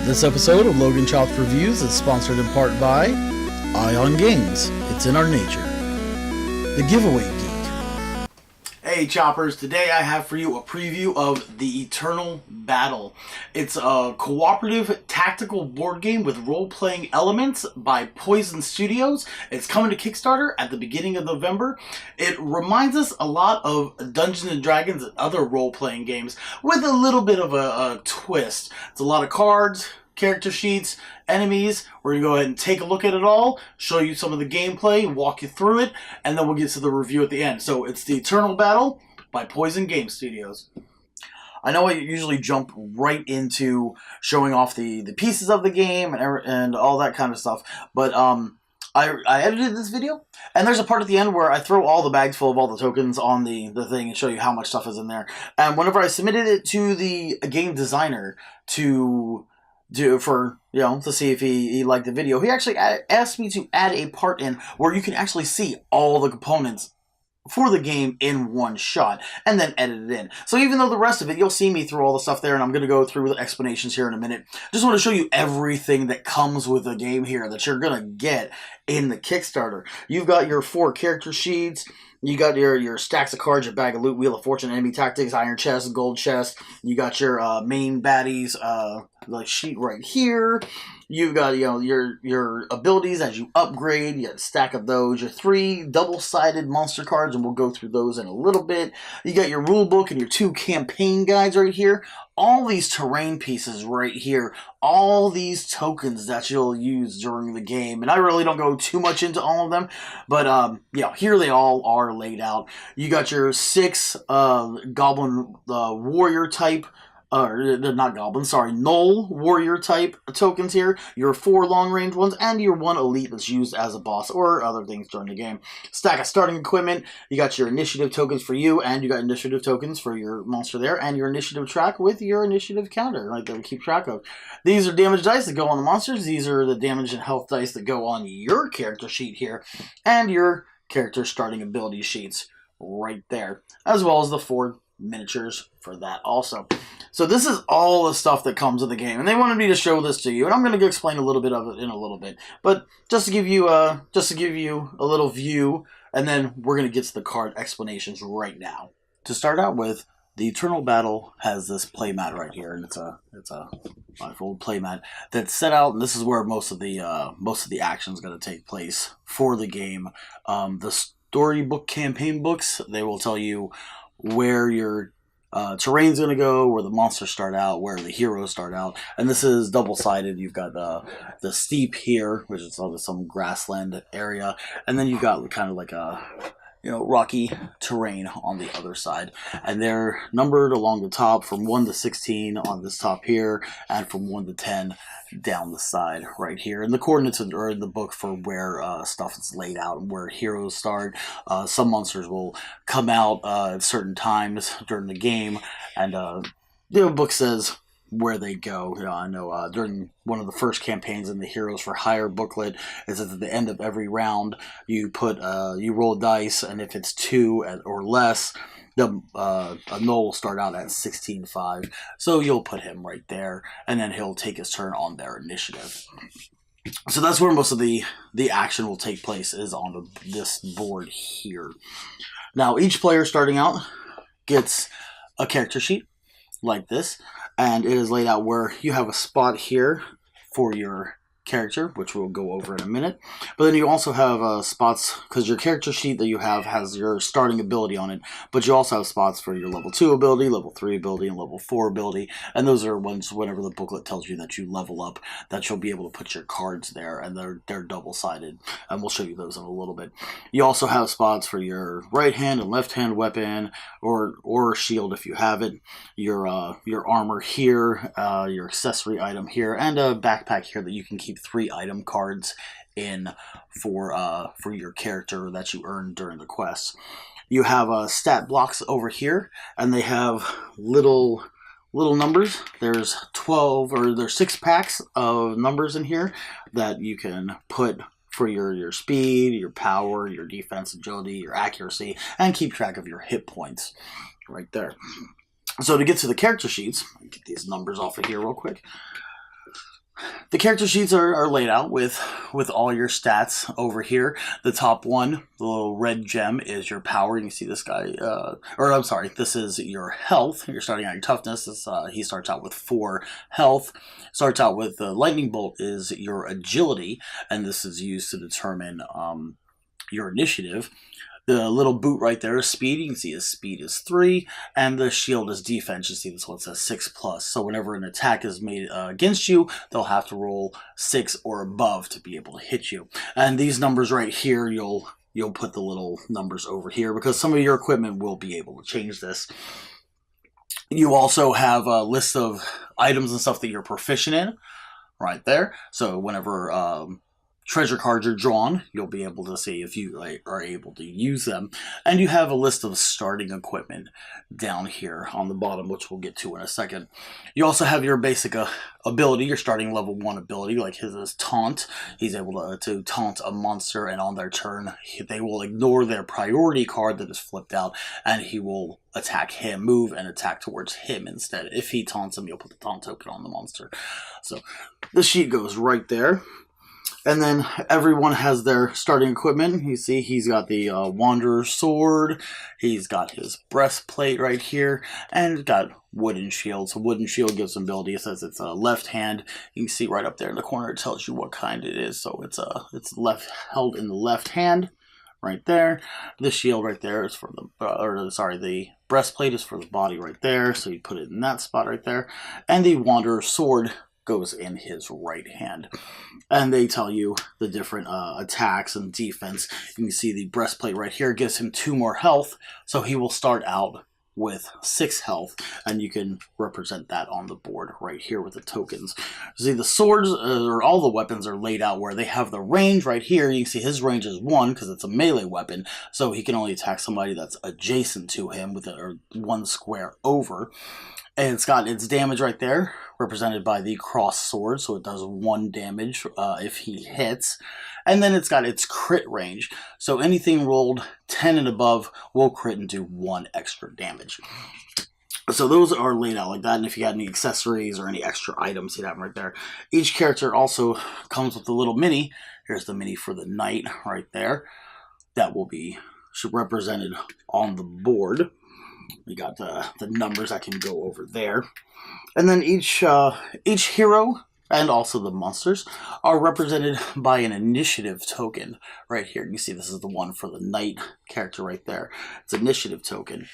This episode of Logan Chops Reviews is sponsored in part by Ion Games. It's in our nature. The Giveaway Geek. Hey Choppers, today I have for you a preview of The Eternal Battle. It's a cooperative tactical board game with role-playing elements by Poison Studios. It's coming to Kickstarter at the beginning of November. It reminds us a lot of Dungeons & Dragons and other role-playing games with a little bit of a twist. It's a lot of cards, character sheets, enemies. We're going to go ahead and take a look at it all, show you some of the gameplay, walk you through it, and then we'll get to the review at the end. So it's The Eternal Battle by Poison Game Studios. I know I usually jump right into showing off the pieces of the game and all that kind of stuff, but I edited this video, and there's a part at the end where I throw all the bags full of all the tokens on the thing and show you how much stuff is in there. And whenever I submitted it to the game designer to see if he liked the video, he actually asked me to add a part in where you can actually see all the components for the game in one shot, and then edit it in. So even though the rest of it, you'll see me through all the stuff there, and I'm going to go through the explanations here in a minute. Just want to show you everything that comes with the game here that you're going to get in the Kickstarter. You've got your 4 character sheets. You got your stacks of cards, your bag of loot, wheel of fortune, enemy tactics, iron chest, gold chest. You got your main baddies like sheet right here. You've got your abilities as you upgrade. You got a stack of those. Your 3 double-sided monster cards, and we'll go through those in a little bit. You got your rule book and your 2 campaign guides right here. All these terrain pieces right here. All these tokens that you'll use during the game. And I really don't go too much into all of them, but here they all are laid out. You got your 6 goblin warrior type, not goblin, sorry, Gnoll warrior type tokens here, your 4 long range ones, and your 1 elite that's used as a boss or other things during the game. Stack of starting equipment, you got your initiative tokens for you, and you got initiative tokens for your monster there, and your initiative track with your initiative counter, right, that we keep track of. These are damage dice that go on the monsters, these are the damage and health dice that go on your character sheet here, and your character starting ability sheets right there, as well as the 4 miniatures for that also. So this is all the stuff that comes with the game, and they wanted me to show this to you, and I'm going to explain a little bit of it in a little bit. But just to give you a little view, and then we're going to get to the card explanations right now. To start out with, the Eternal Battle has this playmat right here, and it's a 5-fold playmat that's set out, and this is where most of the action is going to take place for the game. The storybook campaign books, they will tell you where your terrain's going to go, where the monsters start out, where the heroes start out. And this is double-sided. You've got the steep here, which is some grassland area. And then you've got kind of like a rocky terrain on the other side. And they're numbered along the top from 1 to 16 on this top here, and from 1 to 10 down the side right here. And the coordinates are in the book for where stuff is laid out and where heroes start. Some monsters will come out at certain times during the game, and the book says where they go. I know during one of the first campaigns in the Heroes for Hire booklet, it says at the end of every round you roll dice, and if it's 2 or less, a Gnoll will start out at 16-5, so you'll put him right there, and then he'll take his turn on their initiative. So that's where most of the action will take place, is on this board here. Now, each player starting out gets a character sheet like this, and it is laid out where you have a spot here for your character, which we'll go over in a minute. But then you also have spots, because your character sheet that you have has your starting ability on it, but you also have spots for your level 2 ability, level 3 ability, and level 4 ability, and those are ones whenever the booklet tells you that you level up, that you'll be able to put your cards there, and they're double-sided, and we'll show you those in a little bit. You also have spots for your right hand and left hand weapon, or shield if you have it, your armor here, your accessory item here, and a backpack here that you can keep 3 item cards in for your character that you earn during the quest. You have stat blocks over here, and they have little numbers. There's 6 packs of numbers in here that you can put for your speed, your power, your defense, agility, your accuracy, and keep track of your hit points right there. So to get to the character sheets, get these numbers off of here real quick. The character sheets are laid out with all your stats over here. The top one, the little red gem, is your power. You can see this guy, or I'm sorry, this is your health. You're starting out your toughness. He starts out with 4 health. Starts out with the lightning bolt is your agility, and this is used to determine your initiative. The little boot right there is speed. You can see his speed is 3, and the shield is defense. You see this one says 6+. So whenever an attack is made against you, they'll have to roll 6 or above to be able to hit you. And these numbers right here, you'll put the little numbers over here because some of your equipment will be able to change this. You also have a list of items and stuff that you're proficient in right there. So whenever treasure cards are drawn, you'll be able to see if you are able to use them. And you have a list of starting equipment down here on the bottom, which we'll get to in a second. You also have your basic ability, your starting level 1 ability, like his is Taunt. He's able to taunt a monster, and on their turn, they will ignore their priority card that is flipped out, and he will attack him, move and attack towards him instead. If he taunts him, you'll put the taunt token on the monster. So the sheet goes right there. And then everyone has their starting equipment. You see he's got the Wanderer's Sword. He's got his breastplate right here. And got wooden shield. So wooden shield gives him ability. It says it's a left hand. You can see right up there in the corner it tells you what kind it is. So it's held in the left hand right there. The shield right there is for the breastplate is for the body right there. So you put it in that spot right there. And the Wanderer's Sword goes in his right hand. And they tell you the different attacks and defense. You can see the breastplate right here gives him 2 more health, so he will start out with 6 health, and you can represent that on the board right here with the tokens. See, the swords, or all the weapons are laid out where they have the range right here. You can see his range is 1 because it's a melee weapon, so he can only attack somebody that's adjacent to him with or 1 square over. And it's got its damage right there, represented by the cross sword, so it does 1 damage if he hits. And then it's got its crit range, so anything rolled 10 and above will crit and do 1 extra damage. So those are laid out like that, and if you got any accessories or any extra items, you'd have them right there. Each character also comes with a little mini. Here's the mini for the knight right there. That will be represented on the board. We got the numbers that can go over there. And then each hero and also the monsters are represented by an initiative token right here. You can see this is the one for the knight character right there. It's an initiative token.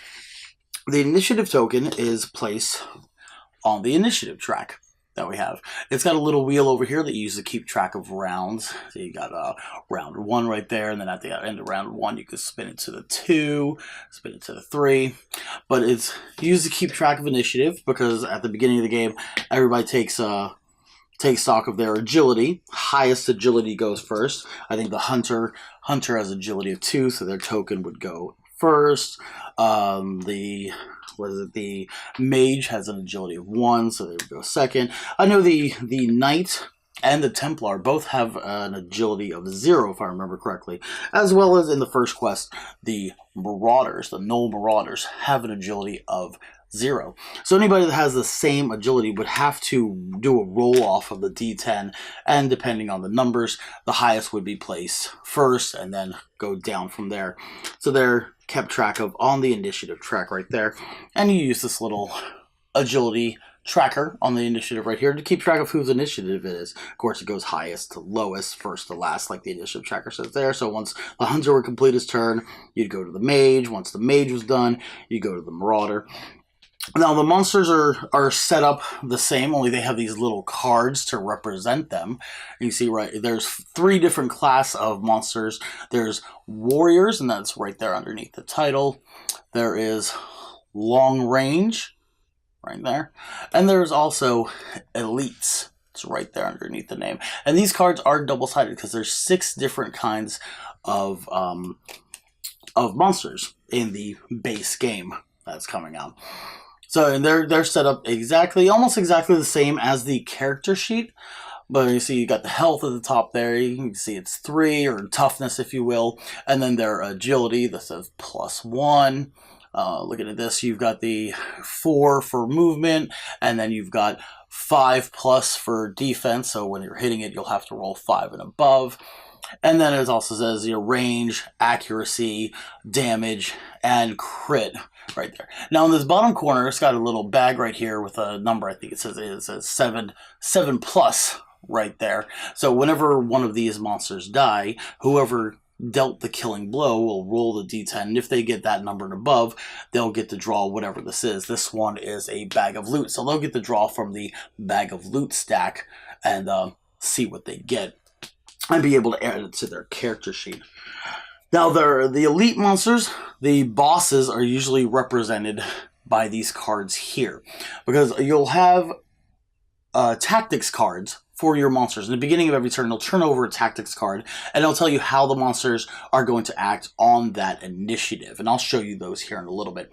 The initiative token is placed on the initiative track that we have. It's got a little wheel over here that you use to keep track of rounds. So you got round 1 right there, and then at the end of round 1 you can spin it to the 2, spin it to the 3. But it's used to keep track of initiative because at the beginning of the game everybody takes stock of their agility. Highest agility goes first. I think the hunter has agility of 2, so their token would go first. The mage has an agility of 1, so they would go second. I know the knight and the Templar both have an agility of 0, if I remember correctly, as well as in the first quest, the Marauders, the Knoll Marauders, have an agility of 0. So anybody that has the same agility would have to do a roll off of the D10, and depending on the numbers, the highest would be placed first and then go down from there. So they're kept track of on the initiative track right there, and you use this little agility tracker on the initiative right here to keep track of whose initiative it is. Of course, it goes highest to lowest, first to last, like the initiative tracker says there. So once the hunter would complete his turn, you'd go to the mage. Once the mage was done, you go to the marauder. Now, the monsters are set up the same, only they have these little cards to represent them. You see, right, there's 3 different class of monsters. There's warriors, and that's right there underneath the title. There is long range, right there. And there's also elites. It's right there underneath the name. And these cards are double-sided because there's 6 different kinds of monsters in the base game that's coming out. So and they're set up almost exactly the same as the character sheet. But you see you got the health at the top there. You can see it's 3, or toughness, if you will. And then their agility, that says +1. Looking at this, you've got the 4 for movement, and then you've got 5+ for defense, so when you're hitting it, you'll have to roll 5 and above. And then it also says your range, accuracy, damage, and crit right there. Now in this bottom corner, it's got a little bag right here with a number. I think it says 7+ right there. So whenever one of these monsters die, whoever dealt the killing blow will roll the d10, and if they get that number and above, they'll get to draw whatever this is. This one is a bag of loot, so they'll get to draw from the bag of loot stack and see what they get and be able to add it to their character sheet. Now, the elite monsters, the bosses, are usually represented by these cards here, because you'll have tactics cards for your monsters. In the beginning of every turn, they'll turn over a tactics card, and it'll tell you how the monsters are going to act on that initiative. And I'll show you those here in a little bit.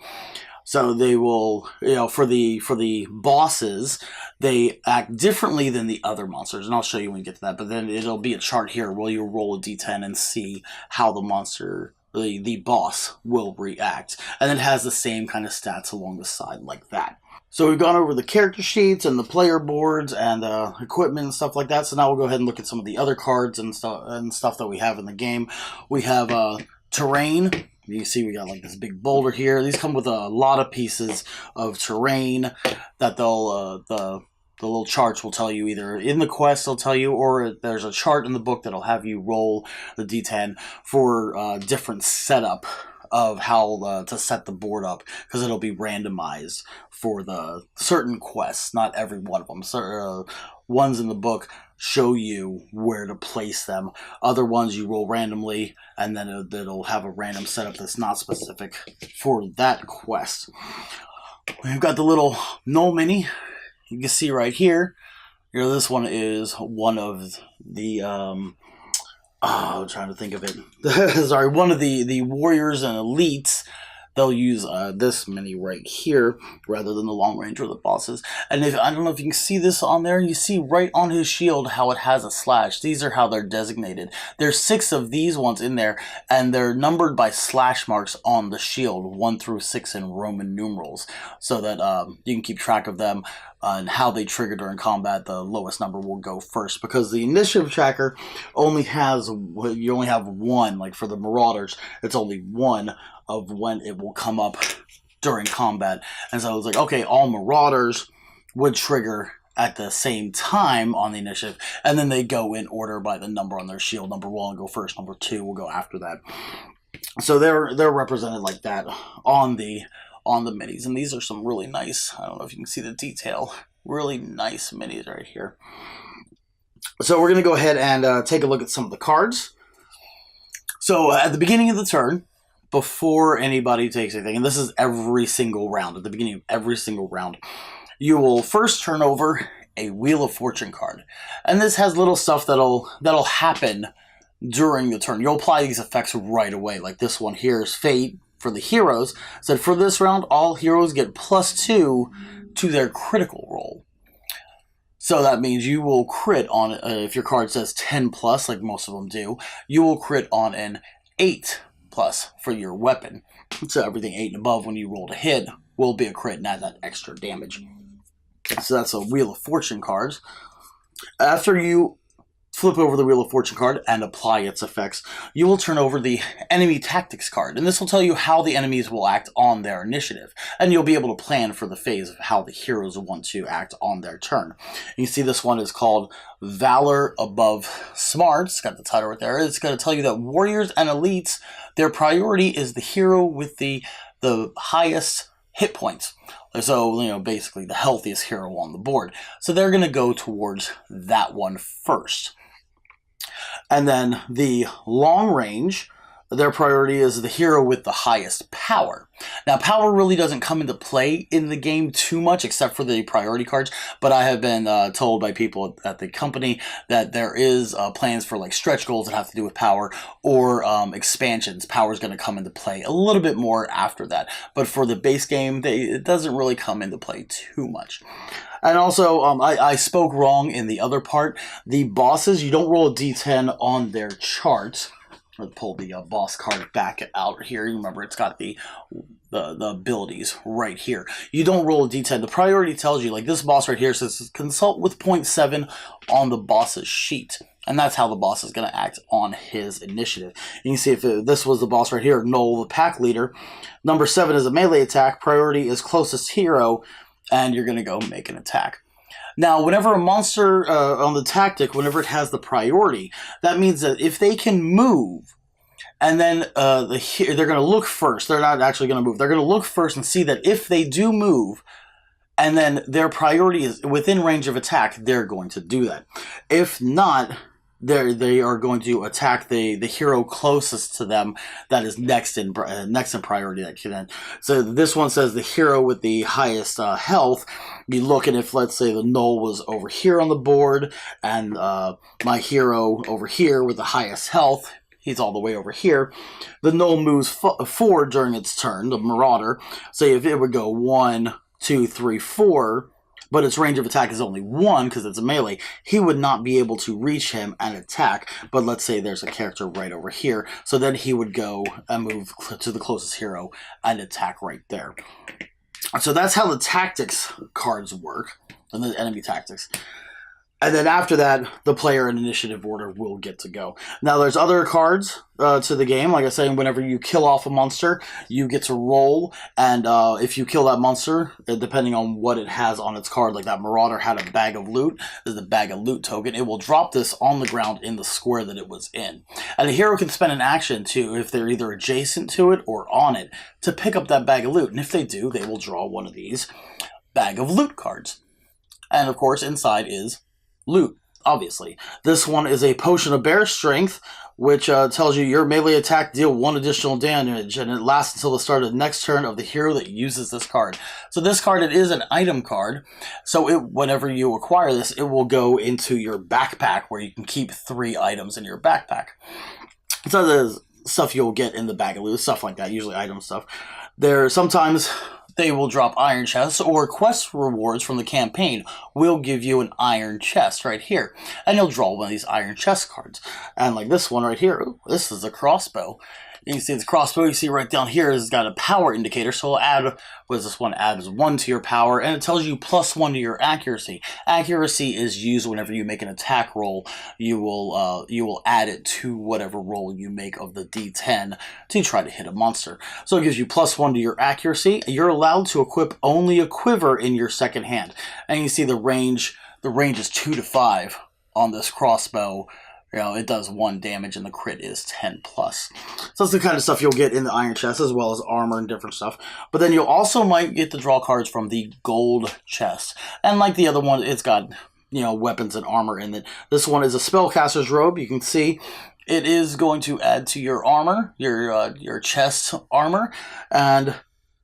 So they will, for the bosses, they act differently than the other monsters, and I'll show you when we get to that. But then it'll be a chart here where you roll a d10 and see how the monster, the boss, will react. And it has the same kind of stats along the side like that. So we've gone over the character sheets and the player boards and equipment and stuff like that. So now we'll go ahead and look at some of the other cards and stuff that we have in the game. We have terrain. You can see we got like this big boulder here. These come with a lot of pieces of terrain that they'll the little charts will tell you, either in the quest they'll tell you, or there's a chart in the book that'll have you roll the d10 for different setup of how to set the board up, because it'll be randomized for the certain quests, not every one of them. So, ones in the book show you where to place them. Other ones you roll randomly, and then it'll have a random setup that's not specific for that quest. We've got the little Null Mini. You can see right here. This one is one of the I'm trying to think of it. Sorry, one of the warriors and elites. They'll use this mini right here rather than the long range or the bosses. And I don't know if you can see this on there. You see right on his shield how it has a slash. These are how they're designated. There's 6 of these ones in there, and they're numbered by slash marks on the shield, 1 through 6 in Roman numerals, so that you can keep track of them and how they trigger during combat. The lowest number will go first, because the initiative tracker only has, you only have 1. Like for the Marauders, it's only 1 of when it will come up during combat. And so I was like, okay, all Marauders would trigger at the same time on the initiative, and then they go in order by the number on their shield. Number 1 will go first, number 2 will go after that. So they're represented like that on the minis, and these are some really nice, I don't know if you can see the detail, really nice minis right here. So we're going to go ahead and take a look at some of the cards. So at the beginning of the turn, before anybody takes anything, and this is every single round, at the beginning of every single round, you will first turn over a Wheel of Fortune card. And this has little stuff that'll happen during the turn. You'll apply these effects right away. Like this one here is Fate for the heroes. Said for this round, all heroes get +2 to their critical roll. So that means you will crit on, if your card says 10+, like most of them do, you will crit on an 8+ for your weapon. So everything 8 and above when you roll to hit will be a crit and add that extra damage. So that's a Wheel of Fortune cards. After you flip over the Wheel of Fortune card and apply its effects, you will turn over the Enemy Tactics card, and this will tell you how the enemies will act on their initiative, and you'll be able to plan for the phase of how the heroes want to act on their turn. You see this one is called Valor Above Smart. It's got the title right there. It's going to tell you that warriors and elites, their priority is the hero with the highest hit points. So, basically the healthiest hero on the board. So they're going to go towards that one first. And then the long range, their priority is the hero with the highest power. Now, power really doesn't come into play in the game too much, except for the priority cards, but I have been told by people at the company that there is plans for like stretch goals that have to do with power, or expansions. Power is going to come into play a little bit more after that, but for the base game, it doesn't really come into play too much. And also, I spoke wrong in the other part. The bosses, you don't roll a d10 on their chart. Let's pull the boss card back out here. You remember it's got the the abilities right here. You don't roll a d10. The priority tells you, like this boss right here says, consult with 0.7 on the boss's sheet. And that's how the boss is going to act on his initiative. You can see if this was the boss right here, Noel, the pack leader. Number 7 is a melee attack. Priority is closest hero. And you're going to go make an attack. Now, whenever a monster on the tactic, whenever it has the priority, that means that if they can move, and then they're going to look first. They're not actually going to move. They're going to look first and see that if they do move, and then their priority is within range of attack, they're going to do that. If not, they are going to attack the hero closest to them that is next in priority. That can. So this one says the hero with the highest health. Be looking if, let's say, the Null was over here on the board, and my hero over here with the highest health, he's all the way over here. The Null moves forward during its turn, the Marauder. Say if it would go 1, 2, 3, 4, but its range of attack is only 1 because it's a melee, he would not be able to reach him and attack. But let's say there's a character right over here, so then he would go and move to the closest hero and attack right there. So that's how the tactics cards work, and the enemy tactics. And then after that, the player in initiative order will get to go. Now, there's other cards to the game. Like I said, whenever you kill off a monster, you get to roll. And if you kill that monster, depending on what it has on its card, like that Marauder had a bag of loot, there's the bag of loot token. It will drop this on the ground in the square that it was in. And the hero can spend an action, too, if they're either adjacent to it or on it, to pick up that bag of loot. And if they do, they will draw one of these bag of loot cards. And, of course, inside is loot, obviously. This one is a potion of bear strength, which tells you your melee attack deal 1 additional damage, and it lasts until the start of the next turn of the hero that uses this card. So this card, it is an item card, so whenever you acquire this, it will go into your backpack, where you can keep 3 items in your backpack. So the stuff you'll get in the bag of loot, stuff like that, usually item stuff. Sometimes they will drop iron chests, or quest rewards from the campaign will give you an iron chest right here. And you'll draw one of these iron chest cards. And like this one right here, ooh, this is a crossbow. You can see this crossbow, you see right down here, has got a power indicator. So it'll add, what does this one? Adds 1 to your power, and it tells you +1 to your accuracy. Accuracy is used whenever you make an attack roll. You will add it to whatever roll you make of the D10 to try to hit a monster. So it gives you +1 to your accuracy. You're allowed to equip only a quiver in your second hand. And you see the range is 2 to 5 on this crossbow. You know, it does 1 damage and the crit is 10+. So that's the kind of stuff you'll get in the iron chest, as well as armor and different stuff. But then you'll also might get to draw cards from the gold chest. And like the other one, it's got, you know, weapons and armor in it. This one is a spellcaster's robe. You can see it is going to add to your armor, your chest armor. And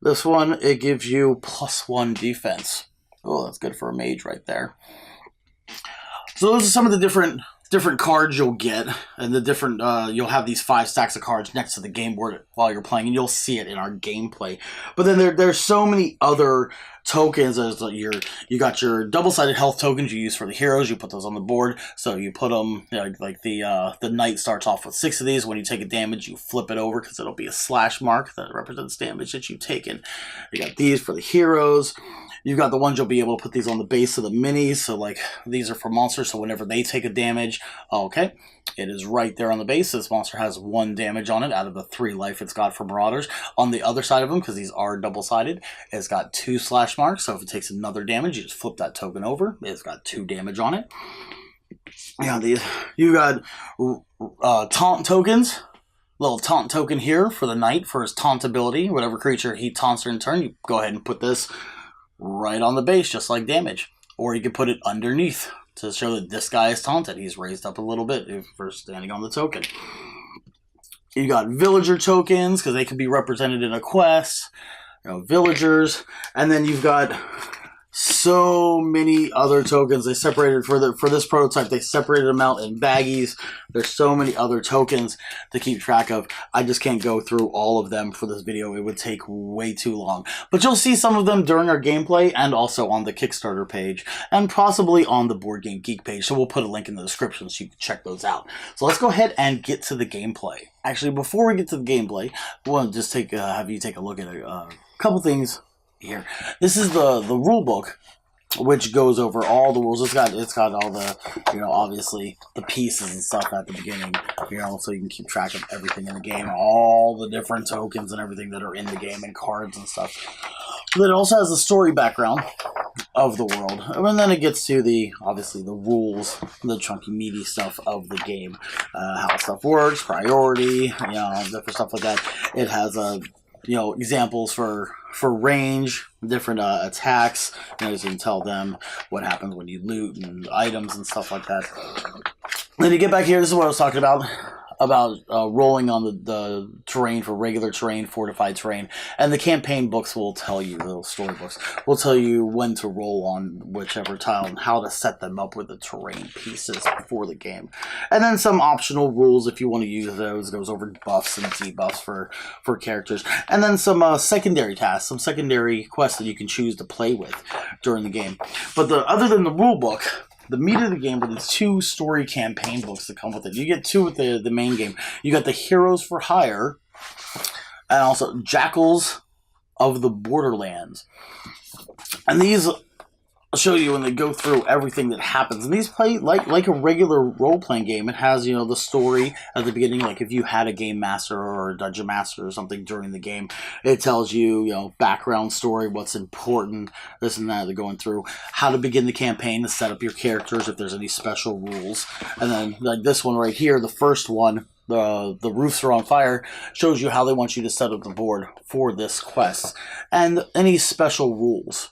this one, it gives you +1 defense. Oh, that's good for a mage right there. So those are some of the different cards you'll get, and the different you'll have these 5 stacks of cards next to the game board while you're playing, and you'll see it in our gameplay. But then there's so many other tokens. As you got your double-sided health tokens you use for the heroes. You put those on the board, so you put them, you know, like the knight starts off with 6 of these. When you take a damage, you flip it over because it'll be a slash mark that represents damage that you've taken. You got these for the heroes. You've got the ones you'll be able to put these on the base of the minis. So like these are for monsters, so whenever they take a damage, okay, it is right there on the base. This monster has 1 damage on it out of the 3 life it's got for Marauders. On the other side of them, because these are double-sided, it's got 2 slash marks. So if it takes another damage, you just flip that token over. It's got 2 damage on it. Yeah, you got taunt tokens. Little taunt token here for the knight for his taunt ability. Whatever creature he taunts in turn, you go ahead and put this right on the base, just like damage. Or you can put it underneath to show that this guy is taunted. He's raised up a little bit for standing on the token. You got villager tokens, because they can be represented in a quest. You know, villagers. And then you've got so many other tokens. They separated for this prototype. They separated them out in baggies. There's so many other tokens to keep track of. I just can't go through all of them for this video. It would take way too long. But you'll see some of them during our gameplay and also on the Kickstarter page and possibly on the Board Game Geek page. So we'll put a link in the description so you can check those out. So let's go ahead and get to the gameplay. Actually, before we get to the gameplay, I want to just have you take a look at a couple things here. This is the rule book, which goes over all the rules. It's got all the, obviously the pieces and stuff at the beginning, so you can keep track of everything in the game, all the different tokens and everything that are in the game and cards and stuff. But it also has the story background of the world, and then it gets to obviously the rules, the chunky meaty stuff of the game, how stuff works, priority, different stuff like that. It has examples for range, different attacks, so you can tell them what happens when you loot and items and stuff like that. Then you get back here, this is what I was talking about rolling on the terrain for regular terrain, fortified terrain, and the campaign books will tell you, the little story books, will tell you when to roll on whichever tile and how to set them up with the terrain pieces before the game. And then some optional rules if you want to use those, goes over buffs and debuffs for characters. And then some secondary tasks, some secondary quests that you can choose to play with during the game. But other than the rule book, the meat of the game are these 2 story campaign books that come with it. You get 2 with the main game. You got the Heroes for Hire, and also Jackals of the Borderlands. And these I'll show you when they go through everything that happens. And these play like a regular role-playing game. It has, the story at the beginning. Like if you had a game master or a dungeon master or something during the game, it tells you, background story, what's important, this and that. They're going through how to begin the campaign, to set up your characters, if there's any special rules. And then, like this one right here, the first one, the roofs are on fire, shows you how they want you to set up the board for this quest. And any special rules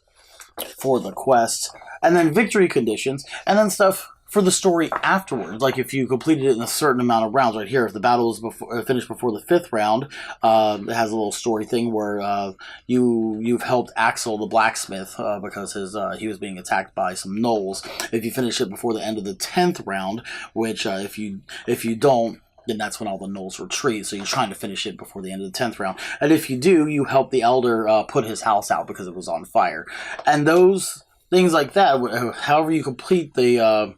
for the quest, and then victory conditions, and then stuff for the story afterwards. Like if you completed it in a certain amount of rounds, right here, if the battle is finished before the 5th round, it has a little story thing where you've helped Axel the blacksmith because he was being attacked by some gnolls. If you finish it before the end of the 10th round, which if you don't, then that's when all the gnolls retreat, so you're trying to finish it before the end of the 10th round. And if you do, you help the elder put his house out because it was on fire. And those things like that, however you complete the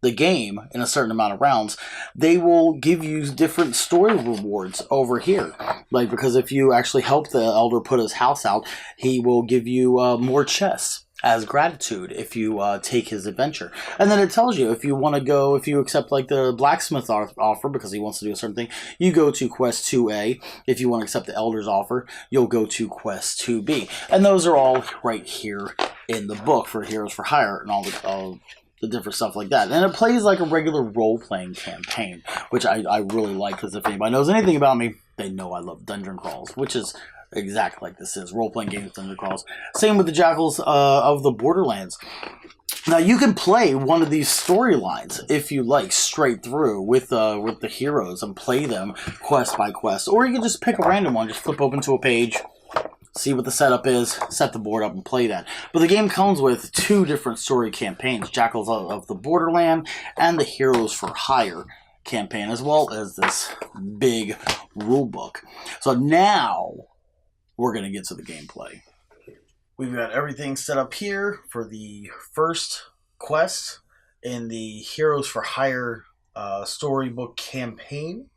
game in a certain amount of rounds, they will give you different story rewards over here. Like, because if you actually help the elder put his house out, he will give you more chests as gratitude if you take his adventure. And then it tells you if you want to go, if you accept like the blacksmith offer because he wants to do a certain thing, you go to quest 2A. If you want to accept the elder's offer, you'll go to quest 2B. And those are all right here in the book for Heroes for Hire and all the different stuff like that. And it plays like a regular role-playing campaign, which I really like, because if anybody knows anything about me, they know I love dungeon crawls, which is exactly like this is. Role-playing games, dungeon crawls. Same with the Jackals of the Borderlands. Now, you can play one of these storylines, if you like, straight through with the heroes and play them quest by quest. Or you can just pick a random one, just flip open to a page, see what the setup is, set the board up, and play that. But the game comes with 2 different story campaigns, Jackals of the Borderland and the Heroes for Hire campaign, as well as this big rule book. So now we're going to get to the gameplay. We've got everything set up here for the first quest in the Heroes for Hire storybook campaign.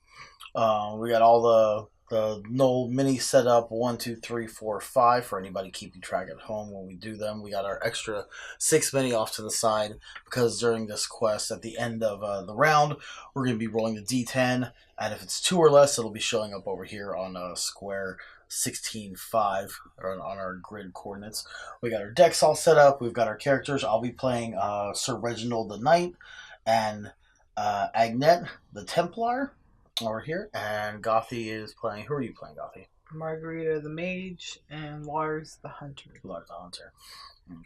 We got all the Knoll mini set up 1, 2, 3, 4, 5 for anybody keeping track at home when we do them. We got our extra 6 mini off to the side because during this quest at the end of the round we're going to be rolling the D10, and if it's 2 or less it'll be showing up over here on square 16-5 or on our grid coordinates. We got our decks all set up. We've got our characters. I'll be playing Sir Reginald the Knight and Agnette the Templar over here, and Gothy is playing. Who are you playing, Gothy? Margarita the Mage and Lars the Hunter. Lars the Hunter. Okay.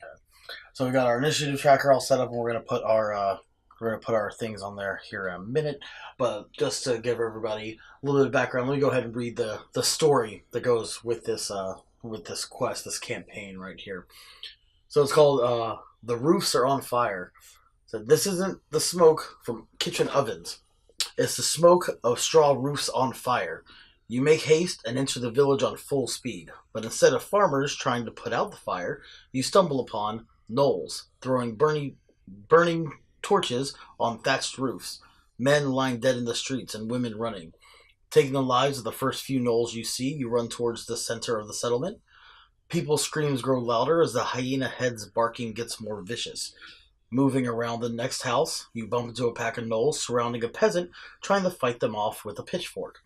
So we got our initiative tracker all set up, and we're gonna put our things on there here in a minute. But just to give everybody a little bit of background, let me go ahead and read the story that goes with this quest, this campaign right here. So it's called The Roofs Are on Fire. So this isn't the smoke from kitchen ovens. It's the smoke of straw roofs on fire. You make haste and enter the village on full speed, but instead of farmers trying to put out the fire, you stumble upon gnolls throwing burning torches on thatched roofs, men lying dead in the streets, and women running. Taking the lives of the first few gnolls you see, you run towards the center of the settlement. People's screams grow louder as the hyena head's barking gets more vicious. Moving around the next house, you bump into a pack of gnolls surrounding a peasant trying to fight them off with a pitchfork.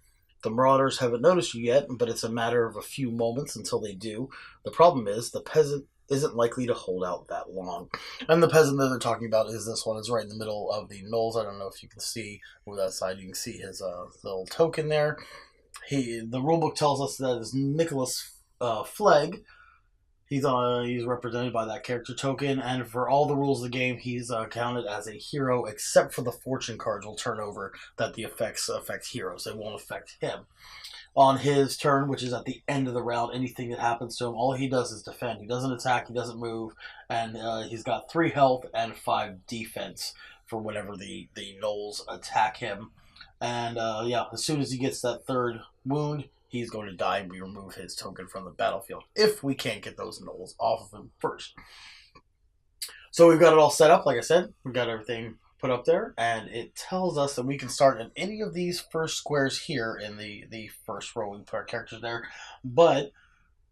The Marauders haven't noticed you yet, but it's a matter of a few moments until they do. The problem is, the peasant isn't likely to hold out that long. And the peasant that they're talking about is this one. It's right in the middle of the gnolls. I don't know if you can see over that side. You can see his little token there. The rulebook tells us that it's Nicholas Flegg. He's represented by that character token, and for all the rules of the game, he's counted as a hero, except for the fortune cards will turn over that the effects affect heroes. They won't affect him. On his turn, which is at the end of the round, anything that happens to him, all he does is defend. He doesn't attack, he doesn't move, and he's got 3 health and 5 defense for whenever the gnolls attack him. And as soon as he gets that 3rd wound, he's going to die, and we remove his token from the battlefield if we can't get those gnolls off of him first. So we've got it all set up, like I said. We've got everything put up there, and it tells us that we can start in any of these first squares here in the first row. We put our characters there, but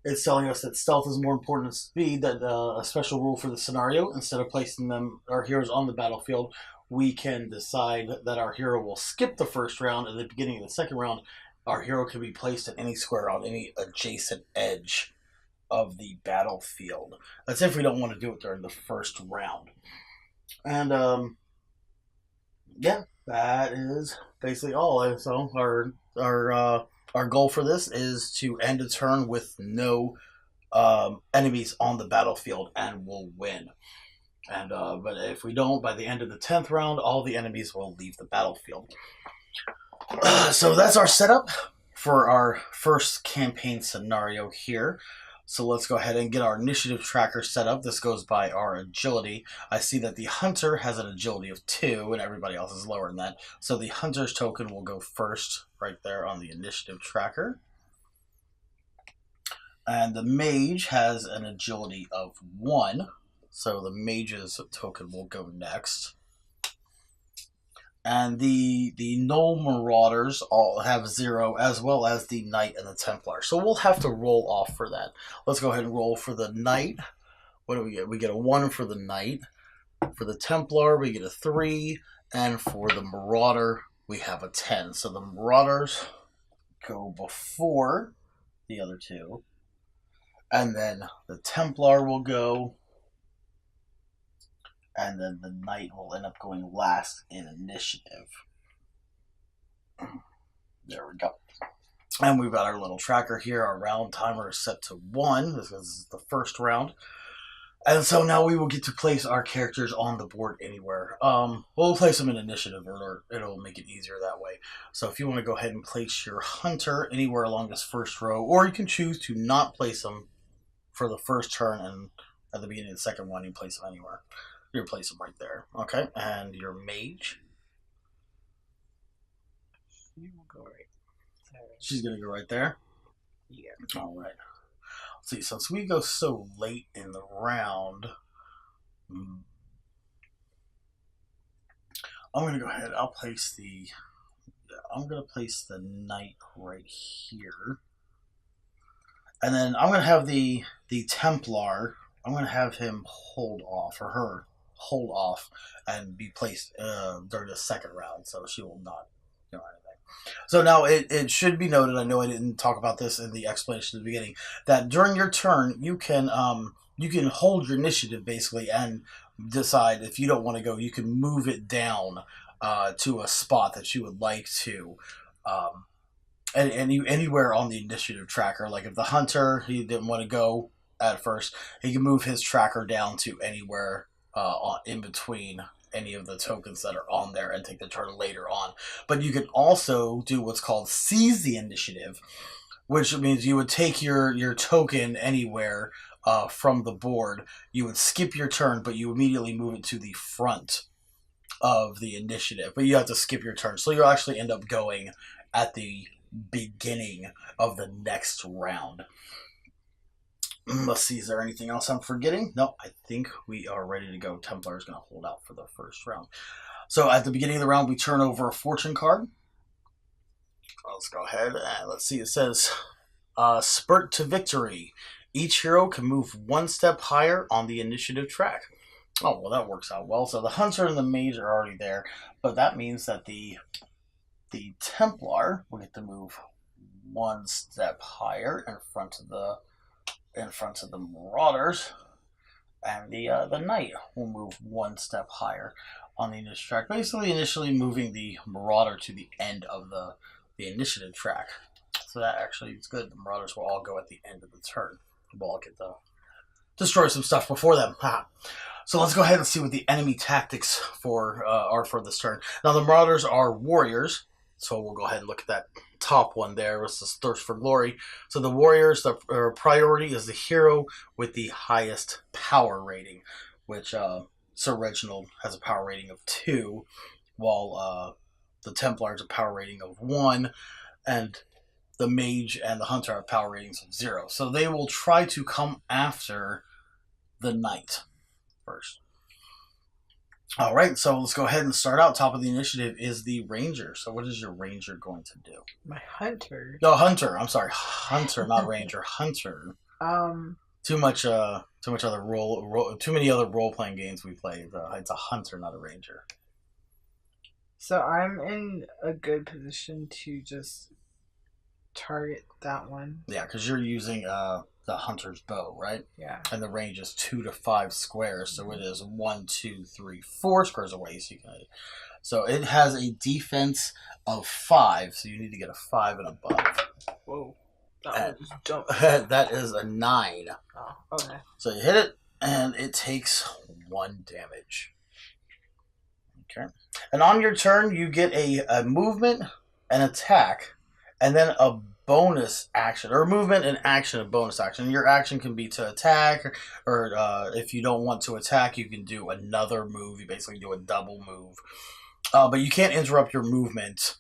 it's telling us that stealth is more important than speed, that a special rule for the scenario, instead of placing our heroes on the battlefield, we can decide that our hero will skip the first round, and at the beginning of the second round, our hero can be placed in any square on any adjacent edge of the battlefield. That's if we don't want to do it during the first round. And, that is basically all. So our goal for this is to end a turn with no enemies on the battlefield, and we'll win. And but if we don't, by the end of the 10th round, all the enemies will leave the battlefield. So that's our setup for our first campaign scenario here. So let's go ahead and get our initiative tracker set up. This goes by our agility. I see that the hunter has an agility of 2 and everybody else is lower than that. So the hunter's token will go first right there on the initiative tracker. And the mage has an agility of 1. So the mage's token will go next. And the Gnoll Marauders all have 0, as well as the Knight and the Templar. So we'll have to roll off for that. Let's go ahead and roll for the Knight. What do we get? We get a 1 for the Knight. For the Templar, we get a 3. And for the Marauder, we have a 10. So the Marauders go before the other 2. And then the Templar will go. And then the Knight will end up going last in initiative. There we go. And we've got our little tracker here. Our round timer is set to 1. This is the first round. And so now we will get to place our characters on the board anywhere. We'll place them in inititive, or it'll make it easier that way. So if you want to go ahead and place your hunter anywhere along this first row, or you can choose to not place them for the first turn, and at the beginning of the second one, you place them anywhere. You place them right there. Okay, and your mage. You will go right there. She's going to go right there? Yeah. All right. Let's see, since we go so late in the round, I'm going to go ahead. I'm going to place the Knight right here. And then I'm going to have the Templar. I'm going to have him hold off, or her hold off, and be placed during the second round, so she will not do anything. So now it should be noted, I know I didn't talk about this in the explanation at the beginning, that during your turn you can hold your initiative basically and decide if you don't want to go, you can move it down to a spot that you would like to. Anywhere on the initiative tracker. Like if the hunter, he didn't want to go at first, he can move his tracker down to anywhere in between any of the tokens that are on there and take the turn later on. But you can also do what's called seize the initiative, which means you would take your token anywhere from the board, you would skip your turn, but you immediately move it to the front of the initiative. But you have to skip your turn, so you'll actually end up going at the beginning of the next round. Let's see, is there anything else I'm forgetting? No, I think we are ready to go. Templar is going to hold out for the first round. So at the beginning of the round, we turn over a fortune card. Let's go ahead and let's see. It says, Spurt to Victory. Each hero can move one step higher on the initiative track. Oh, well, that works out well. So the Hunter and the Mage are already there, but that means that the Templar will get to move one step higher in front of the Marauders, and the Knight will move one step higher on the initiative track. Basically, initially moving the Marauder to the end of the initiative track. So that actually is good. The Marauders will all go at the end of the turn. We'll all get to destroy some stuff before them. So let's go ahead and see what the enemy tactics are for this turn. Now, the Marauders are warriors, so we'll go ahead and look at that top one there. It's this Thirst for Glory. So the warriors, the priority is the hero with the highest power rating, which Sir Reginald has a power rating of 2, while the Templar has a power rating of 1, and the Mage and the Hunter have power ratings of 0. So they will try to come after the Knight first. All right, so let's go ahead and start out. Top of the initiative is the Ranger. So what is your Ranger going to do? My Hunter. No, Hunter. I'm sorry, Hunter, not Ranger. Hunter. Too many other role playing games we play. It's a Hunter, not a Ranger. So I'm in a good position to just target that one. Yeah, because you're using the Hunter's bow, right? Yeah. And the range is 2 to 5 squares, so it is 1, 2, 3, 4 squares away. So it has a defense of 5, so you need to get a 5 and above. Whoa. That was dumb. That is a 9. Oh, okay. So you hit it, and it takes 1 damage. Okay. And on your turn, you get a movement, an attack, and then a bonus action, or movement and action and bonus action. Your action can be to attack, or if you don't want to attack, you can do another move. You basically do a double move. But you can't interrupt your movement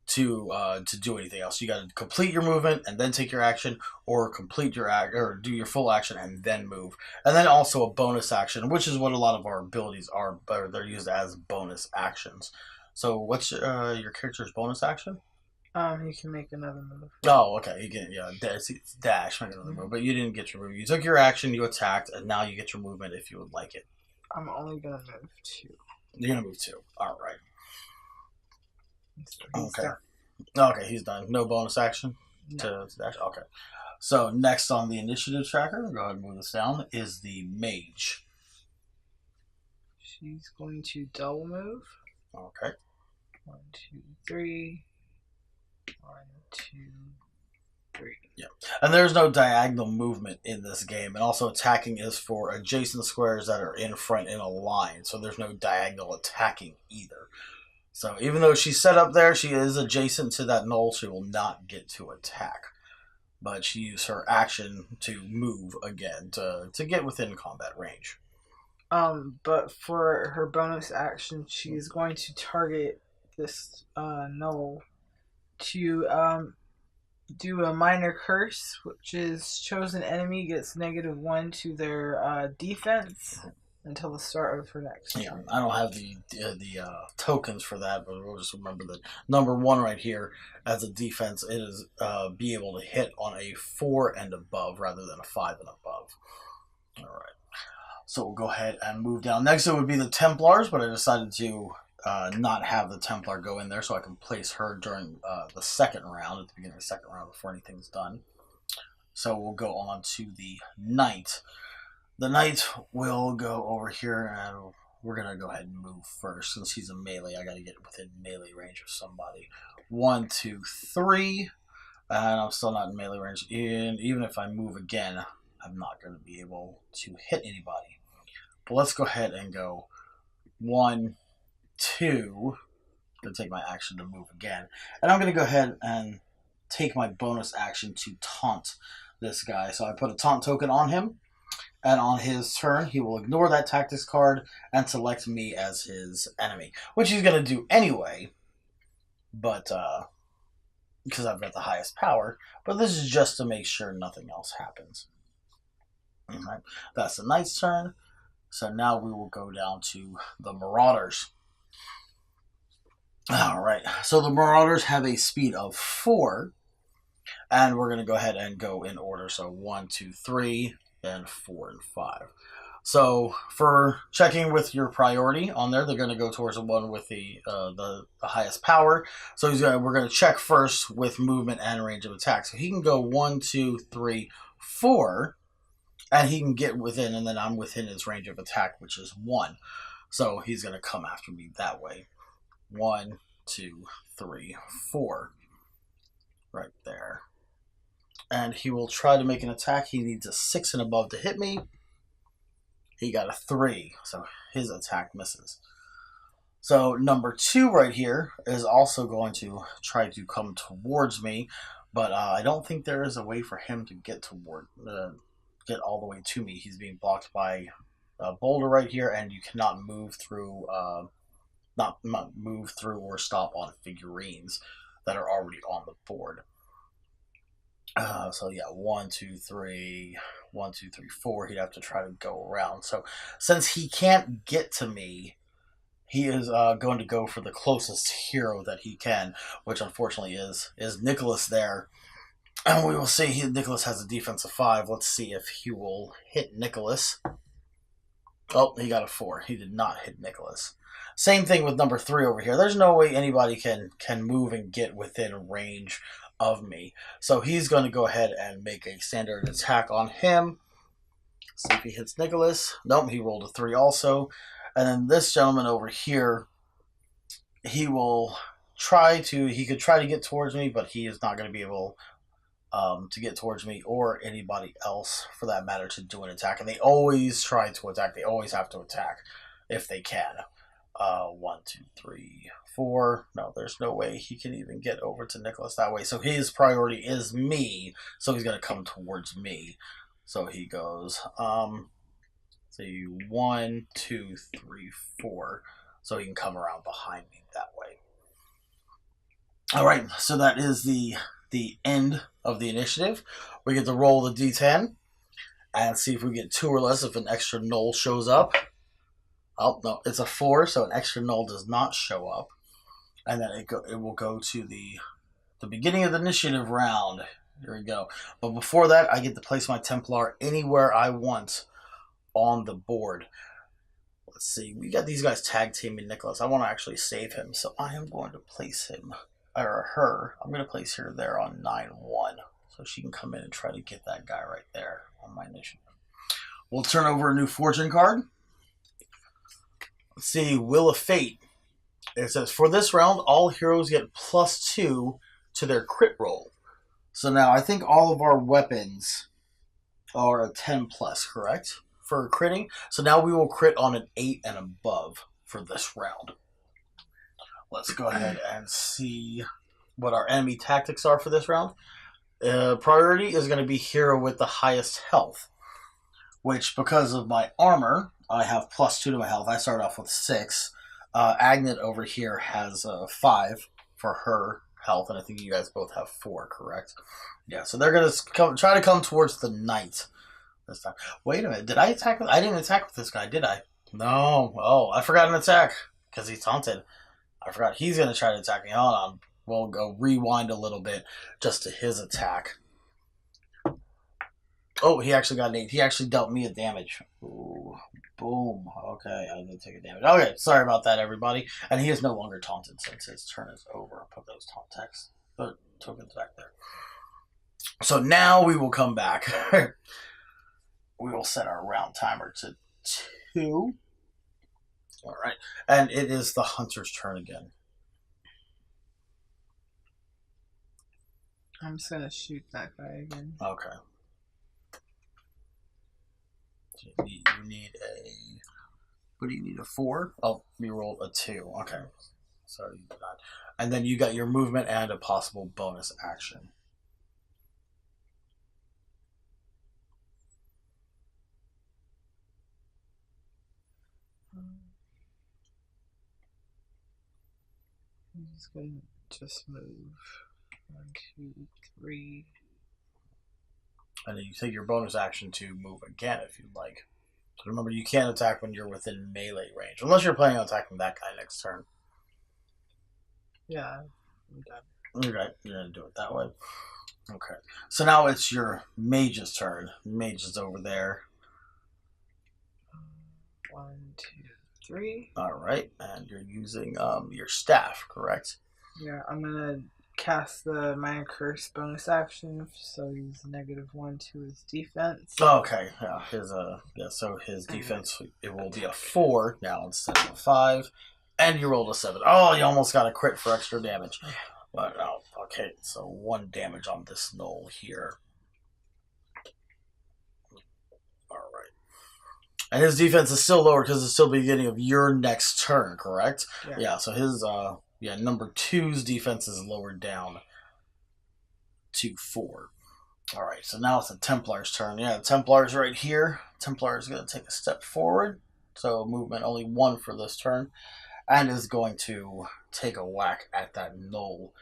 to do anything else. You got to complete your movement and then take your action, or complete your or do your full action and then move. And then also a bonus action, which is what a lot of our abilities are, but they're used as bonus actions. So what's your character's bonus action? You can make another move. Oh, okay. You can, dash, make another move. But you didn't get your move. You took your action, you attacked, and now you get your movement if you would like it. I'm only gonna move 2. You're gonna move 2. All right. So okay. Okay, he's done. No bonus action to dash. Okay. So next on the initiative tracker, go ahead and move this down, is the Mage. She's going to double move. Okay. 1, 2, 3. 1, 2, 3. Yeah, and there's no diagonal movement in this game, and also attacking is for adjacent squares that are in front in a line, so there's no diagonal attacking either. So even though she's set up there, she is adjacent to that knoll, she will not get to attack. But she used her action to move again, to get within combat range. But for her bonus action, she's going to target this knoll to do a minor curse, which is chosen enemy gets -1 to their defense until the start of her next turn. Yeah, I don't have the tokens for that, but we'll just remember that number 1 right here as a defense, it is be able to hit on a 4 and above rather than a 5 and above. All right, so we'll go ahead and move down. Next, it would be the Templars, but I decided to not have the Templar go in there so I can place her during the second round, at the beginning of the second round, before anything's done. So we'll go on to the Knight. The Knight will go over here, and we're going to go ahead and move first. Since he's a melee, I got to get within melee range of somebody. 1, 2, 3, and I'm still not in melee range. And even if I move again, I'm not going to be able to hit anybody. But let's go ahead and go 1, 2. I'm going to take my action to move again. And I'm going to go ahead and take my bonus action to taunt this guy. So I put a taunt token on him, and on his turn, he will ignore that tactics card and select me as his enemy, which he's going to do anyway, but because I've got the highest power. But this is just to make sure nothing else happens. All right, that's the Knight's turn. So now we will go down to the Marauders. All right, so the Marauders have a speed of 4, and we're going to go ahead and go in order. So 1, 2, 3, then 4 and 5. So for checking with your priority on there, they're going to go towards the one with the highest power. So we're going to check first with movement and range of attack. So he can go 1, 2, 3, 4. And he can get within, and then I'm within his range of attack, which is 1. So he's going to come after me that way. 1, 2, 3, 4. Right there. And he will try to make an attack. He needs a 6 and above to hit me. He got a 3, so his attack misses. So number 2 right here is also going to try to come towards me, but I don't think there is a way for him to get get all the way to me. He's being blocked by a boulder right here, and you cannot move through, not move through or stop on figurines that are already on the board. So yeah, 1, 2, 3, 1, 2, 3, 4. He'd have to try to go around. So since he can't get to me, he is going to go for the closest hero that he can, which unfortunately is Nicholas there. And we will see. Nicholas has a defense of 5. Let's see if he will hit Nicholas. Oh, he got a 4. He did not hit Nicholas. Same thing with number 3 over here. There's no way anybody can move and get within range of me. So he's going to go ahead and make a standard attack on him. See if he hits Nicholas. Nope, he rolled a 3 also. And then this gentleman over here, he could try to get towards me, but he is not going to be able to get towards me or anybody else for that matter to do an attack. And they always try to attack. They always have to attack if they can. 1, 2, 3, 4. No, there's no way he can even get over to Nicholas that way. So his priority is me. So he's going to come towards me. So he goes, 1, 2, 3, 4. So he can come around behind me that way. All right, so that is the end of the initiative. We get to roll the d10 and see if we get 2 or less if an extra null shows up. Oh, no, it's a 4, so an extra null does not show up. And then it will go to the beginning of the initiative round. Here we go. But before that, I get to place my Templar anywhere I want on the board. Let's see. We got these guys tag teaming Nicholas. I want to actually save him, so I am going to place him, or her. I'm going to place her there on 9-1, so she can come in and try to get that guy right there on my initiative. We'll turn over a new fortune card. Let's see. Will of Fate. It says, for this round, all heroes get +2 to their crit roll. So now I think all of our weapons are a 10+, correct? For critting. So now we will crit on an 8 and above for this round. Let's go ahead and see what our enemy tactics are for this round. Priority is going to be hero with the highest health, which because of my armor, I have +2 to my health. I start off with 6. Agnet over here has 5 for her health, and I think you guys both have 4, correct? Yeah, so they're going to try to come towards the knight this time. Wait a minute, did I attack? I didn't attack with this guy, did I? No. Oh, I forgot an attack because he's taunted. I forgot he's going to try to attack me. Hold on. We'll go rewind a little bit just to his attack. Oh, he actually got an 8. He actually dealt me a damage. Ooh, boom. Okay, I did take a damage. Okay, sorry about that, everybody. And he is no longer taunted since his turn is over. I'll put those taunt text tokens back there. So now we will come back. We will set our round timer to 2. All right. And it is the hunter's turn again. I'm just going to shoot that guy again. Okay. So you need a... What do you need, a 4? Oh, you rolled a 2. Okay. Sorry, you did not. And then you got your movement and a possible bonus action. I'm just gonna just move 1, 2, 3. And then you take your bonus action to move again if you'd like. So remember, you can't attack when you're within melee range, unless you're planning on attacking that guy next turn. Yeah, I'm done. Okay, you're going to do it that way. Okay, so now it's your mage's turn. Mage is over there. 1, 2, 3. Alright, and you're using your staff, correct? Yeah, I'm gonna cast the Minor Curse bonus action, so he's -1 to his defense. Okay, yeah, so his defense, it will be a 4 now instead of a 5. And you rolled a 7. Oh, you almost got a crit for extra damage. But, oh, okay, so 1 damage on this knoll here. Alright. And his defense is still lower because it's still the beginning of your next turn, correct? Yeah, so his, number 2's defense is lowered down to 4. Alright, so now it's the Templars' turn. Yeah, Templars right here. Templar is going to take a step forward. So movement only 1 for this turn. And is going to take a whack at that knoll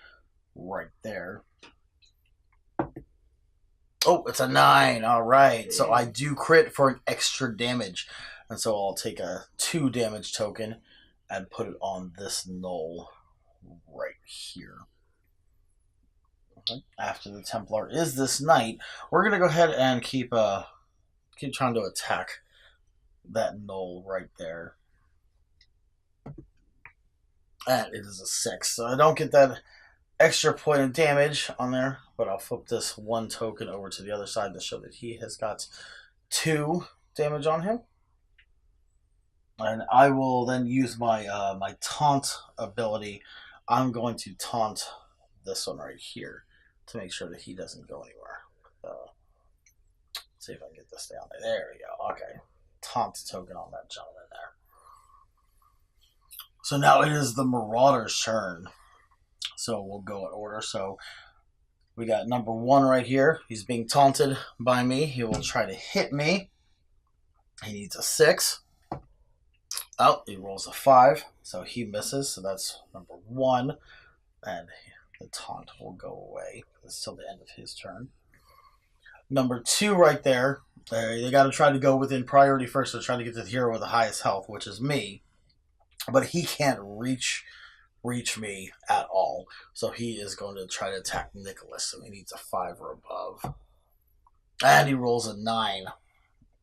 right there. Oh, it's a 9. Alright, so I do crit for an extra damage. And so I'll take a 2 damage token and put it on this knoll right here. Okay. After the Templar is this knight, we're going to go ahead and keep trying to attack that knoll right there. And it is a 6. So I don't get that extra point of damage on there, but I'll flip this 1 token over to the other side to show that he has got 2 damage on him. And I will then use my my taunt ability. I'm going to taunt this one right here to make sure that he doesn't go anywhere. See if I can get this down there. There we go. Okay. Taunt token on that gentleman there. So now it is the Marauders' turn. So we'll go in order. So we got number 1 right here. He's being taunted by me. He will try to hit me. He needs a 6. Oh, he rolls a 5. So he misses. So that's number 1. And the taunt will go away. It's till the end of his turn. Number 2 right there. They got to try to go within priority first. So trying to get to the hero with the highest health, which is me. But he can't reach me at all. So he is going to try to attack Nicholas. So he needs a 5 or above. And he rolls a 9.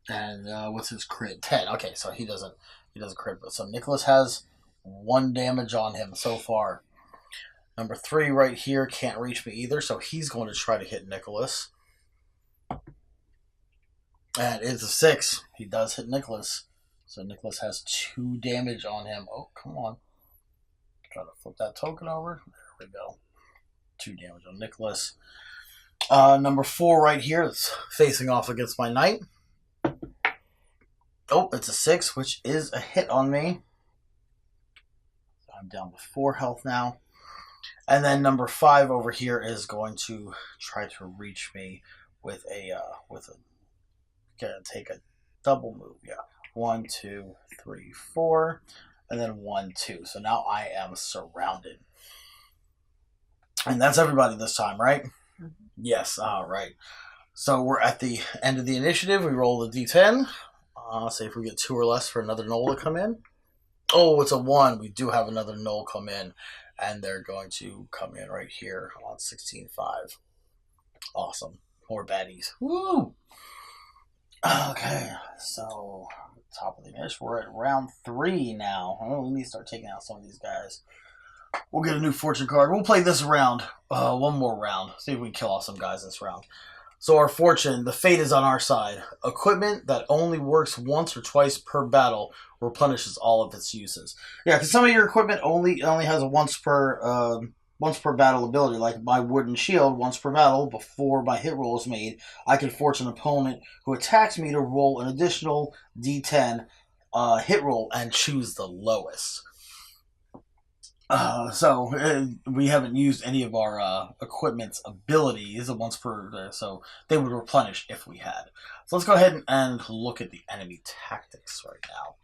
And what's his crit? 10. Okay, so he doesn't crit. But so Nicholas has 1 damage on him so far. Number 3 right here can't reach me either. So he's going to try to hit Nicholas. And it's a 6. He does hit Nicholas. So Nicholas has 2 damage on him. Oh, come on. Try to flip that token over. There we go. 2 damage on Nicholas. Number 4 right here. It's facing off against my knight. Oh, it's a 6, which is a hit on me. I'm down to 4 health now. And then number 5 over here is going to try to reach me with gonna take a double move. Yeah. 1, 2, 3, 4, and then 1, 2. So now I am surrounded. And that's everybody this time, right? Mm-hmm. Yes, all right. So we're at the end of the initiative. We roll the d10. See if we get 2 or less for another knoll to come in. Oh, it's a 1. We do have another knoll come in. And they're going to come in right here on 16-5. Awesome. More baddies. Woo! Okay, so top of the initiative. We're at round 3 now. Oh, we need to start taking out some of these guys. We'll get a new fortune card. We'll play this round. 1 more round. See if we can kill off some guys this round. So our fortune, the fate is on our side. Equipment that only works once or twice per battle replenishes all of its uses. Yeah, because some of your equipment only has a once per battle ability. Like my wooden shield, once per battle, before my hit roll is made, I can force an opponent who attacks me to roll an additional d10 hit roll and choose the lowest. So we haven't used any of our equipment's abilities once per, so they would replenish if we had. So let's go ahead and look at the enemy tactics right now.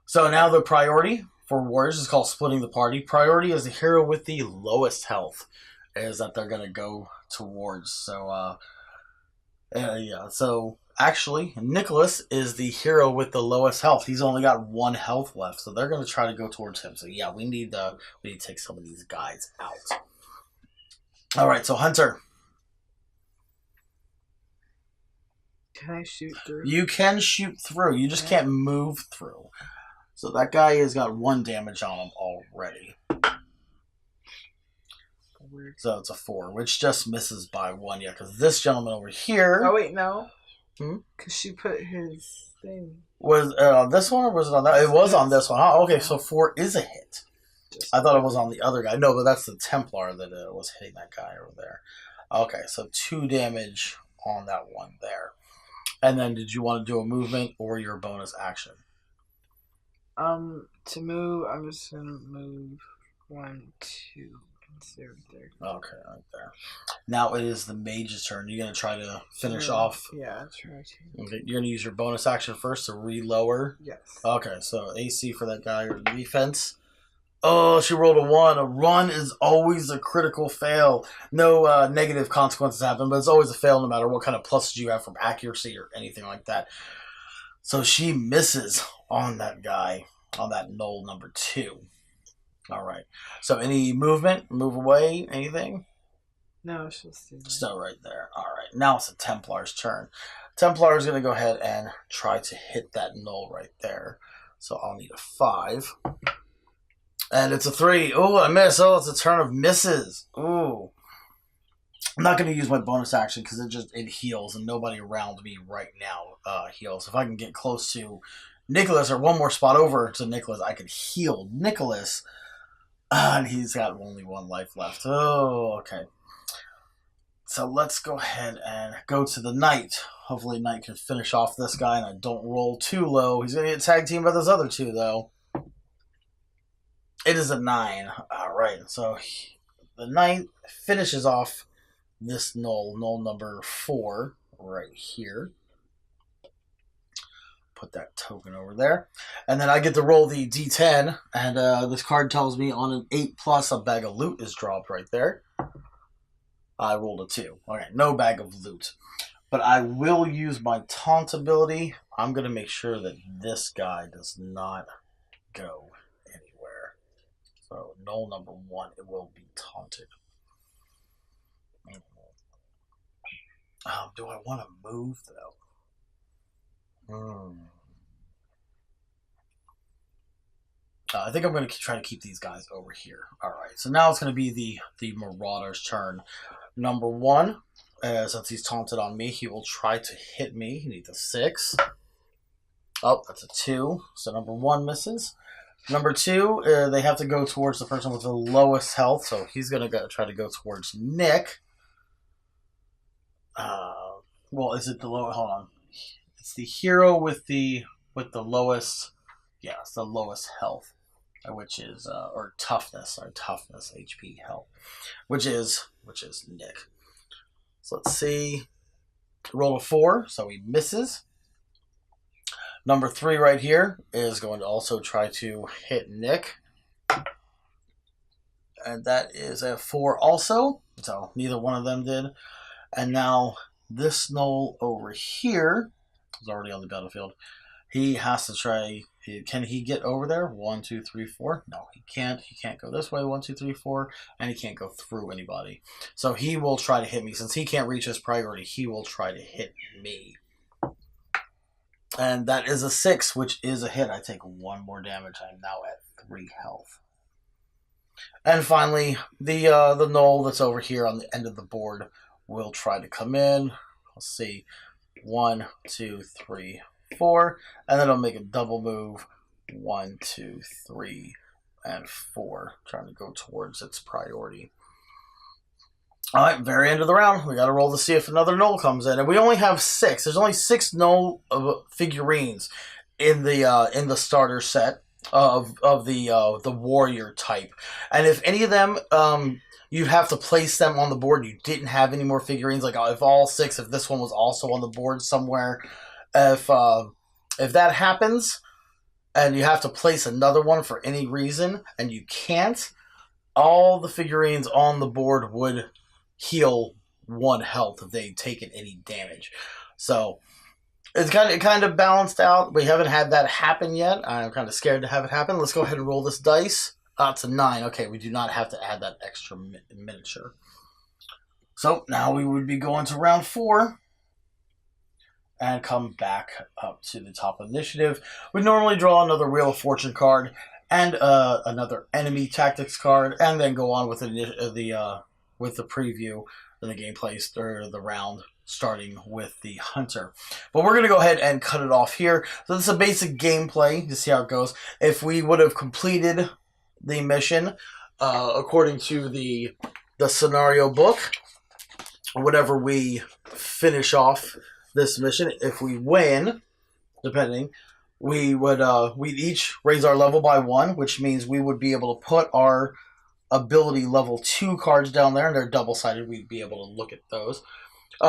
So now the priority for warriors is called splitting the party. Priority is the hero with the lowest health is that they're going to go towards. So, yeah. So, actually, Nicholas is the hero with the lowest health. He's only got 1 health left, so they're going to try to go towards him. So, yeah, we need to take some of these guys out. All right, so Hunter. Can I shoot through? You can shoot through. You just can't move through. So that guy has got 1 damage on him already. Weird. So it's a 4, which just misses by 1. Yeah, because this gentleman over here... Oh, wait, no. Because she put his thing... Was it on this one or was it on that? It was on this one. Oh, okay, so 4 is a hit. I thought it was on the other guy. No, but that's the Templar that was hitting that guy over there. Okay, so 2 damage on that one there. And then did you want to do a movement or your bonus action? To move, I'm just going to move 1, 2, and 0 there. Okay, right there. Now it is the mage's turn. You're going to try to finish off? Yeah, I'll try to. Okay, you're going to use your bonus action first to re-lower? Yes. Okay, so AC for that guy or defense. Oh, she rolled a 1. A run is always a critical fail. No negative consequences happen, but it's always a fail no matter what kind of pluses you have from accuracy or anything like that. So she misses on that guy, on that knoll number 2. All right. So any movement, move away, anything? No, it's just... Still right there. All right. Now it's the Templar's turn. Templar is going to go ahead and try to hit that knoll right there. So I'll need a 5. And it's a 3. Oh, I miss. Oh, it's a turn of misses. Ooh. I'm not going to use my bonus action because it heals, and nobody around me right now heals. If I can get close to Nicholas or one more spot over to Nicholas, I could heal Nicholas. And he's got only 1 life left. Oh, okay. So let's go ahead and go to the Knight. Hopefully Knight can finish off this guy and I don't roll too low. He's going to get tag teamed by those other 2, though. It is a 9. All right. So the Knight finishes off this knoll number 4 right here. Put that token over there. And then I get to roll the D10. And this card tells me on an 8+, a bag of loot is dropped right there. I rolled a 2. Okay, no bag of loot. But I will use my taunt ability. I'm going to make sure that this guy does not go anywhere. So, knoll number 1, it will be taunted. Do I want to move, though? I think I'm going to try to keep these guys over here. All right, so now it's going to be the Marauders' turn. Number 1, since he's taunted on me, he will try to hit me. He needs a 6. Oh, that's a 2. So number 1 misses. Number 2, they have to go towards the person with the lowest health. So he's going to try to go towards Nick. Well, is it the low? Hold on. It's the hero with the lowest. Yeah, it's the lowest health, which is or toughness HP health, which is Nick. So let's see. Roll a 4, so he misses. Number 3 right here is going to also try to hit Nick. And that is a 4 also. So neither one of them did. And now this knoll over here is already on the battlefield. He has to try. Can he get over there? 1, 2, 3, 4. No, he can't. He can't go this way. 1, 2, 3, 4. And he can't go through anybody. So he will try to hit me. Since he can't reach his priority, he will try to hit me. And that is a 6, which is a hit. I take 1 more damage. I am now at 3 health. And finally, the knoll that's over here on the end of the board will try to come in. Let's see. 1, 2, 3, 4. And then it'll make a double move. 1, 2, 3, and 4. Trying to go towards its priority. All right, very end of the round. We got to roll to see if another knoll comes in, and we only have 6. There's only 6 knoll figurines in the starter set of the warrior type, and if any of them you have to place them on the board. You didn't have any more figurines. Like if all 6, if this one was also on the board somewhere, if that happens, and you have to place another one for any reason, and you can't, all the figurines on the board would heal 1 health if they'd taken any damage. So it's kind of balanced out. We haven't had that happen yet. I'm kind of scared to have it happen. Let's go ahead and roll this dice. It's a 9. Okay, we do not have to add that extra miniature. So now we would be going to round 4 and come back up to the top of the initiative. We normally draw another Wheel of Fortune card and another enemy tactics card, and then go on with the preview and the gameplay or the round, starting with the hunter. But we're going to go ahead and cut it off here. So this is a basic gameplay to see how it goes. If we would have completed the mission according to the scenario book, whenever we finish off this mission, if we win, depending, we'd each raise our level by 1, which means we would be able to put our ability level 2 cards down there, and they're double-sided. We'd be able to look at those.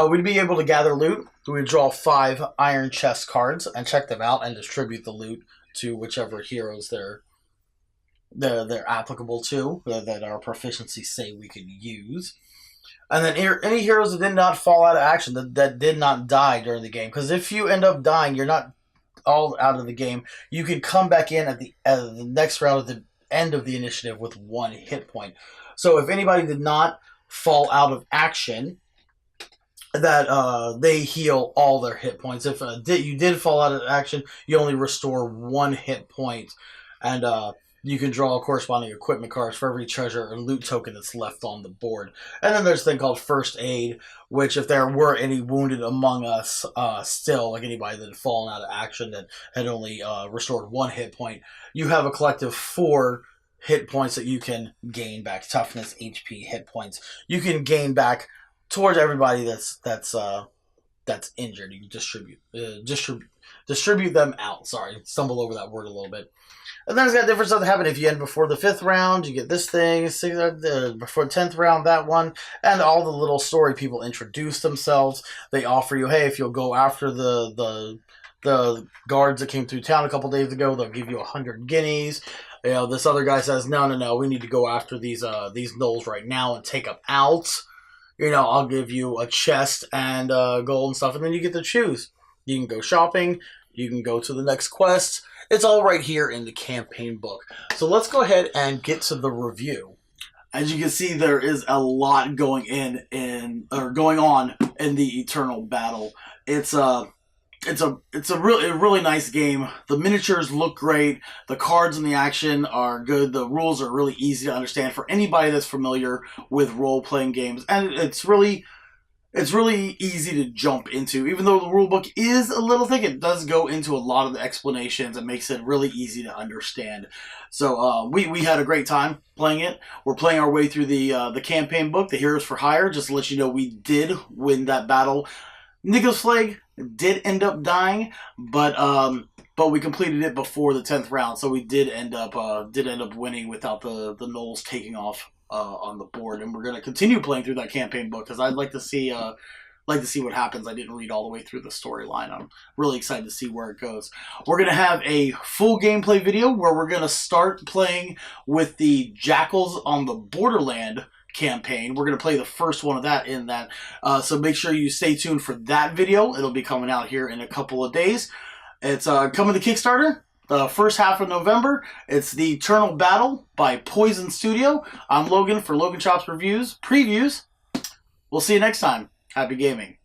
We'd be able to gather loot. We'd draw 5 iron chest cards and check them out and distribute the loot to whichever heroes they're applicable to, that our proficiency say we could use. And then any heroes that did not fall out of action, that did not die during the game. Because if you end up dying, you're not all out of the game. You can come back in at the next round at the end of the initiative with 1 hit point. So if anybody did not fall out of action, that they heal all their hit points. If you did fall out of action, you only restore 1 hit point. And you can draw corresponding equipment cards for every treasure or loot token that's left on the board. And then there's a thing called First Aid, which if there were any wounded among us, still, like anybody that had fallen out of action that had only restored 1 hit point, you have a collective 4 hit points that you can gain back. Toughness, HP, hit points. You can gain back towards everybody that's injured. You can distribute them out. Sorry, stumbled over that word a little bit. And then it's got different stuff that happen. If you end before the 5th round, you get this thing. Before the 10th round, that one. And all the little story people introduce themselves. They offer you, hey, if you'll go after the guards that came through town a couple days ago, they'll give you 100 guineas. You know, this other guy says, no, we need to go after these gnolls right now and take them out. You know, I'll give you a chest and gold and stuff, and then you get to choose. You can go shopping. You can go to the next quest. It's all right here in the campaign book. So let's go ahead and get to the review. As you can see, there is a lot going on in the Eternal Battle. It's a really nice game. The miniatures look great. The cards and the action are good. The rules are really easy to understand for anybody that's familiar with role-playing games, and it's really easy to jump into. Even though the rulebook is a little thick, it does go into a lot of the explanations and makes it really easy to understand. So we had a great time playing it. We're playing our way through the campaign book, the Heroes for Hire. Just to let you know, we did win that battle. Nicholas Flag did end up dying, but we completed it before the 10th round, so we did end up winning without the gnolls taking off on the board. And we're going to continue playing through that campaign book because I'd like to see what happens. I didn't read all the way through the storyline. I'm really excited to see where it goes. We're going to have a full gameplay video where we're going to start playing with the Jackals on the Borderland campaign. We're going to play the first one of that in that. So make sure you stay tuned for that video. It'll be coming out here in a couple of days. It's coming to Kickstarter the first half of November. It's the Eternal Battle by Poison Studio. I'm Logan for Logan Chops Previews. We'll see you next time. Happy gaming.